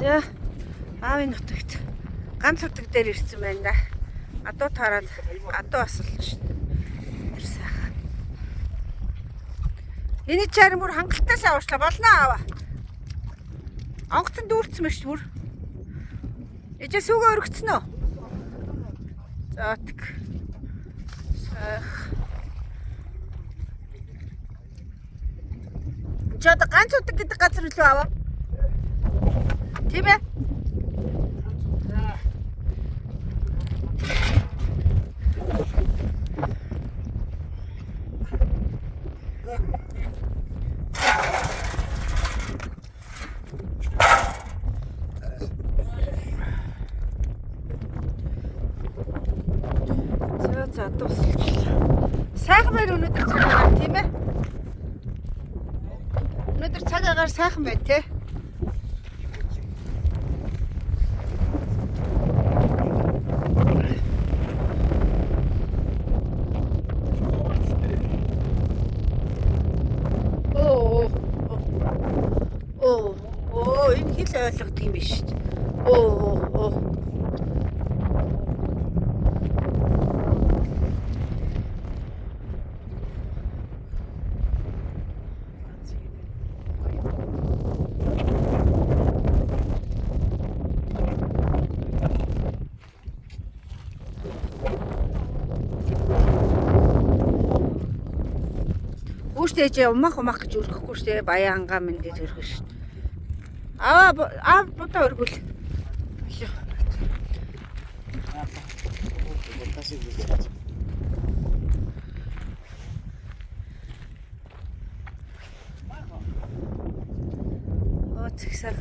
За аавын нутагт ганц утаг дээр ирсэн байна да. Адуу тараад адуу асуулна шин. Тэр сайхан. Энэ чарим бүр хангалттай аваачлаа болно аава. Онгоцон дүүрцсэн мэт бүр. Ижээ сүгөө өргөцсөн үү? За тэг. Чад ганц утаг гэдэг газар үлээ аваа. Тийм ээ. За дуусчихлаа. Сайхан байр өнөөдөр цагаагаар тийм ээ. Өнөөдөр цагаагаар сайхан бай тээ. Энэ хэл ойлгох юм биш шүү дээ. Үүштэй умах гэж өргөхгүй шүү дээ. Баян ангаа минь гэж өргөн шүү дээ. Аа бодоо өргөл. Оо цэгсаа.